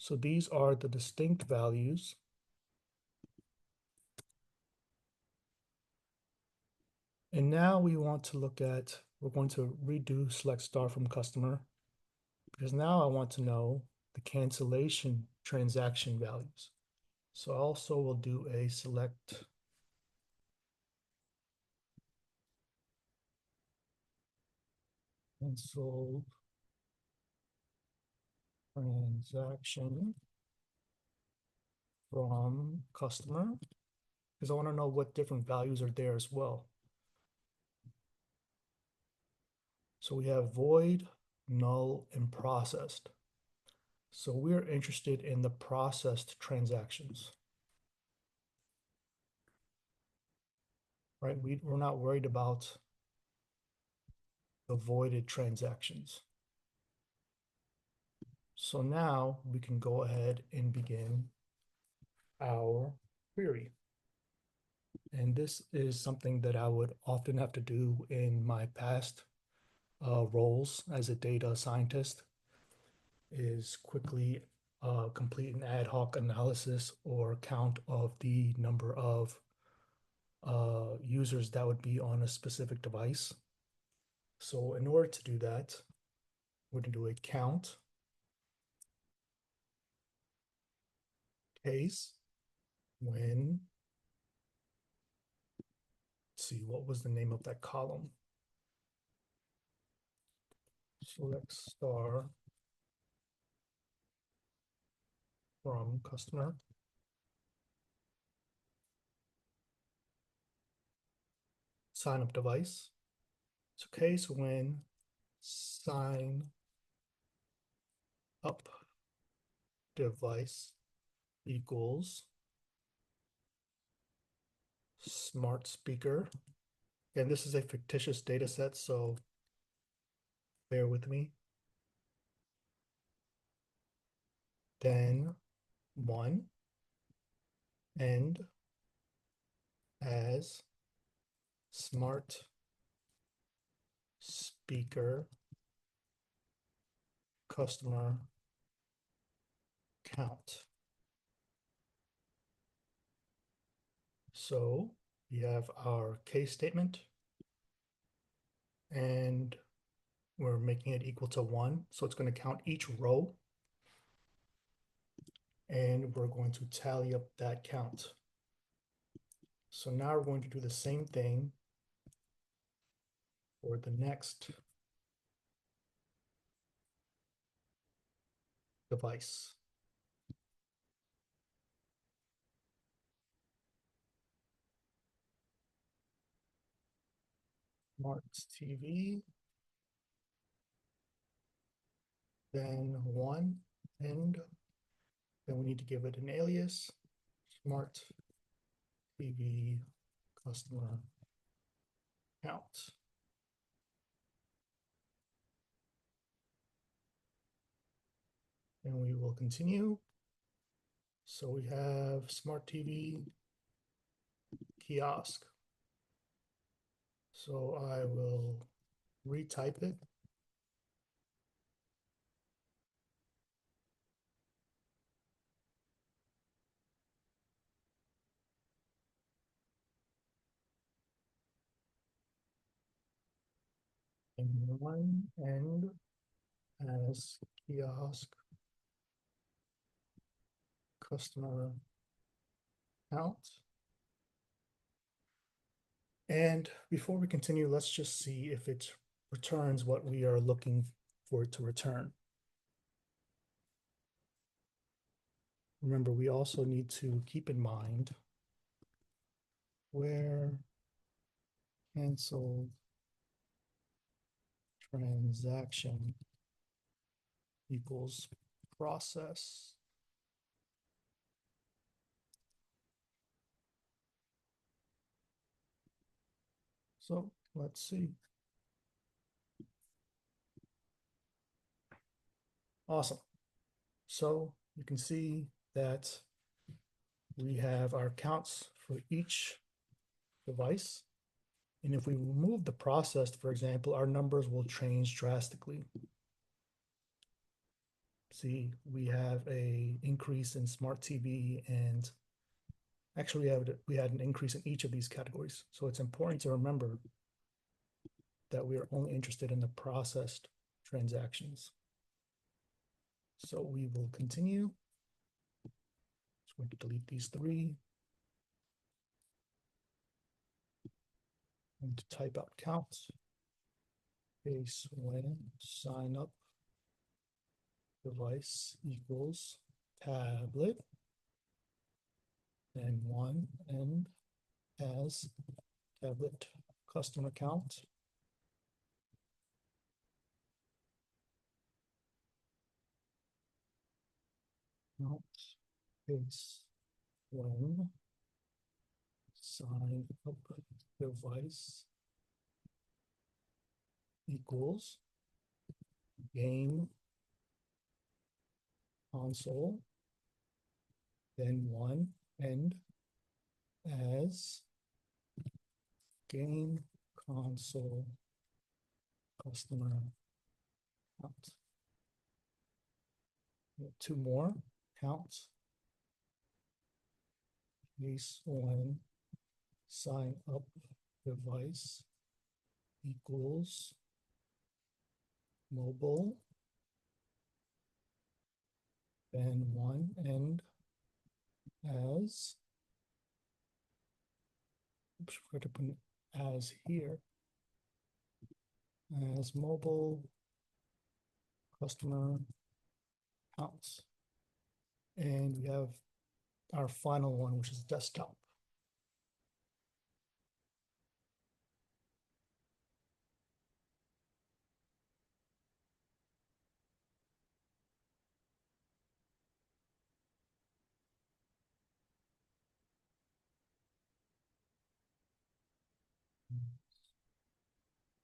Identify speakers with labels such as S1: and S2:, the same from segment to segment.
S1: So these are the distinct values. And now we want to look at, we're going to redo select star from customer because now I want to know the cancellation transaction values. So also we'll do a select cancel transaction from customer because I want to know what different values are there as well. So we have void, null, and processed. So we're interested in the processed transactions, right? We're not worried about the voided transactions. So now we can go ahead and begin our query. And this is something that I would often have to do in my past roles as a data scientist is quickly complete an ad hoc analysis or count of the number of users that would be on a specific device. So in order to do that, we're going to do a count case when, let's see, what was the name of that column? Select star from customer. Sign up device. So case when sign up device equals smart speaker. And this is a fictitious data set, so bear with me. Then one and as smart speaker customer count. So we have our case statement and we're making it equal to 1. So it's going to count each row and we're going to tally up that count. So now we're going to do the same thing for the next device. Smart TV, then 1, and then we need to give it an alias, smart TV customer count. And we will continue. So we have smart TV kiosk. So I will retype it. And one and as kiosk customer count. And before we continue, let's just see if it returns what we are looking for it to return. Remember, we also need to keep in mind where cancel transaction equals process. So let's see. Awesome. So you can see that we have our counts for each device. And if we remove the processed, for example, our numbers will change drastically. See, we have a increase in smart TV, and actually we had an increase in each of these categories. So it's important to remember that we are only interested in the processed transactions. So we will continue. So we're going to delete these three. I'm going to type out count. Case when sign up device equals tablet, and one end as tablet customer count. Count case when sign up device equals game console, then one end as game console customer count. Two more counts. Case when sign up device equals mobile, then one end as, oops, we're going to put an as here, as mobile customer counts. And we have our final one, which is desktop.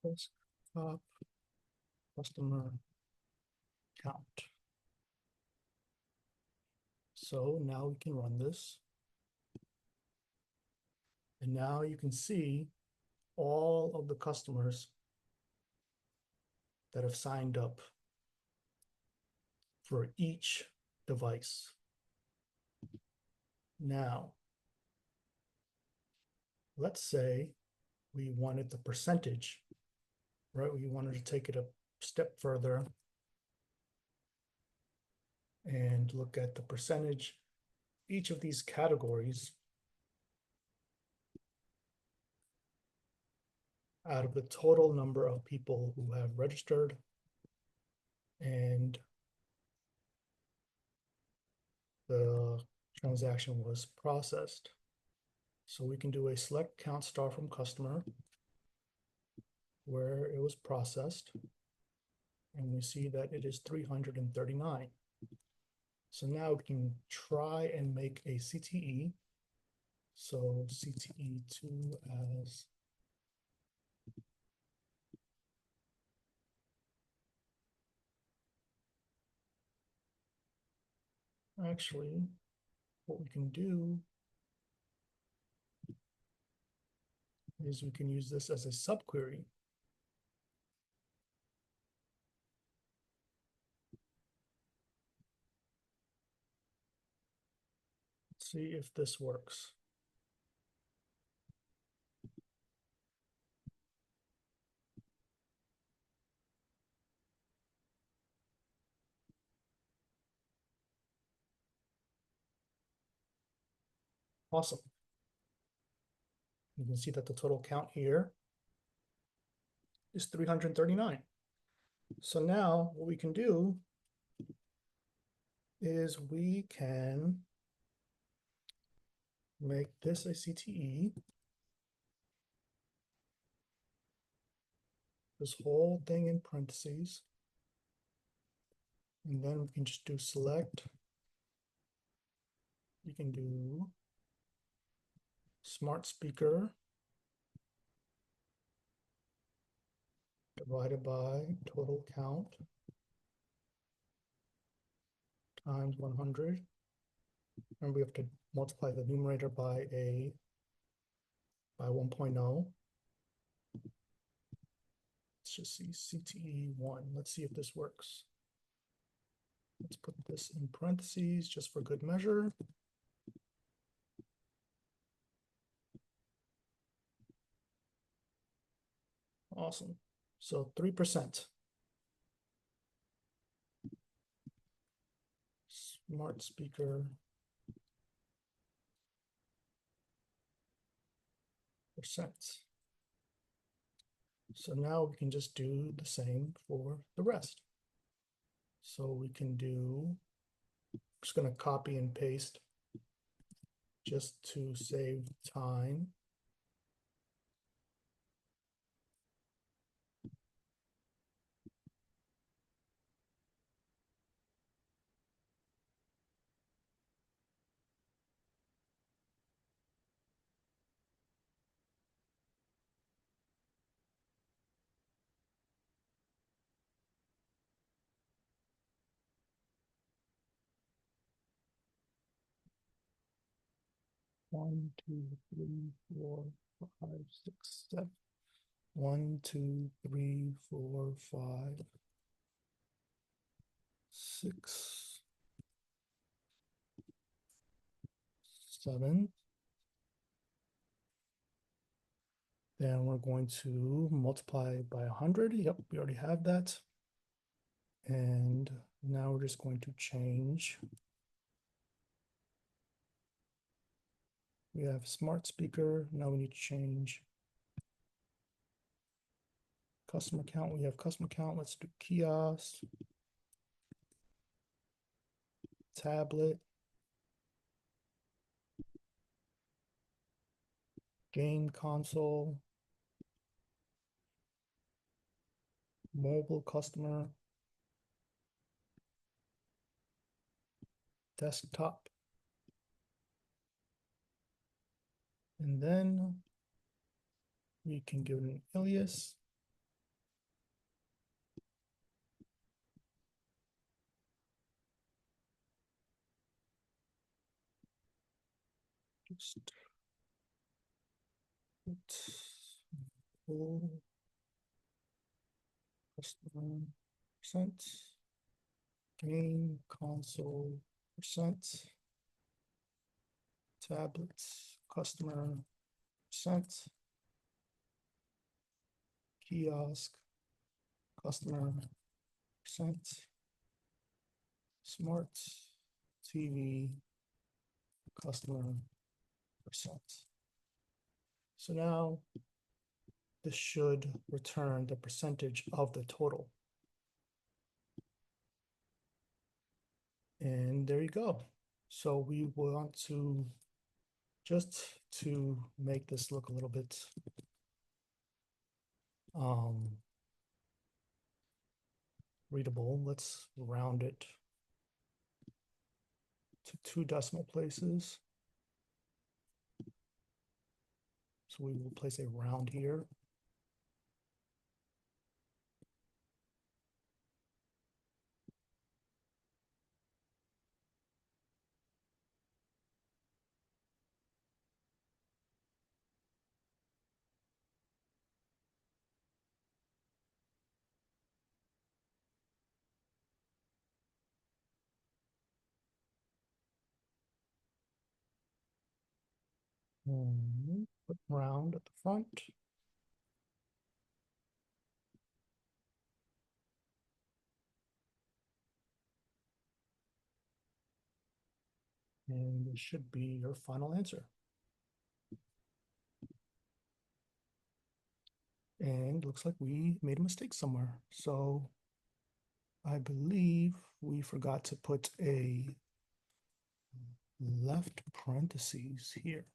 S1: Desktop customer count. So now we can run this. And now you can see all of the customers that have signed up for each device. Now, let's say we wanted the percentage, right? We wanted to take it a step further and look at the percentage. Each of these categories out of the total number of people who have registered and the transaction was processed. So we can do a select count star from customer where it was processed, and we see that it is 339. So now we can try and make a CTE. So CTE2 as actually what we can do is we can use this as a subquery. Let's see if this works. Awesome. You can see that the total count here is 339. So now what we can do is we can make this a CTE. This whole thing in parentheses. And then we can just do select. You can do smart speaker divided by total count times 100. And we have to multiply the numerator by 1.0. Let's just see CTE1. Let's see if this works. Let's put this in parentheses just for good measure. Awesome. So 3%. Smart speaker percent. So now we can just do the same for the rest. So we can do, I'm just going to copy and paste just to save time. One, two, three, four, five, six, seven. 1, 2, 3, 4, 5, 6, 7. Then we're going to multiply by 100. Yep, we already have that. And now we're just going to change. We have smart speaker. Now we need to change customer count. We have customer count. Let's do kiosk, tablet, game console, mobile customer, desktop. And then we can give it an alias. Just put full customer percent, game console percent, tablets customer percent, kiosk customer percent, smart TV customer percent. So now this should return the percentage of the total. And there you go. So we want to, just to make this look a little bit readable, let's round it to 2 decimal places. So we will place a round here. Put round at the front. And this should be your final answer. And looks like we made a mistake somewhere. So I believe we forgot to put a left parentheses here.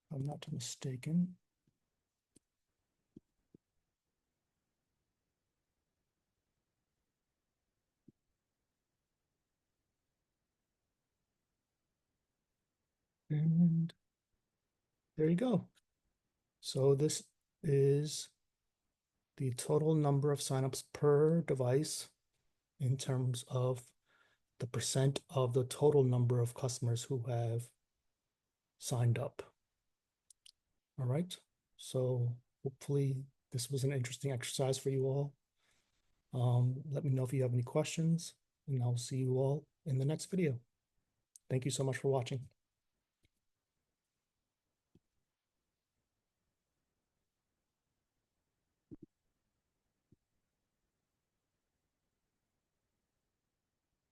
S1: If I'm not mistaken. And there you go. So this is the total number of signups per device in terms of the percent of the total number of customers who have signed up. All right. So hopefully this was an interesting exercise for you all. Let me know if you have any questions. and I'll see you all in the next video. Thank you so much for watching.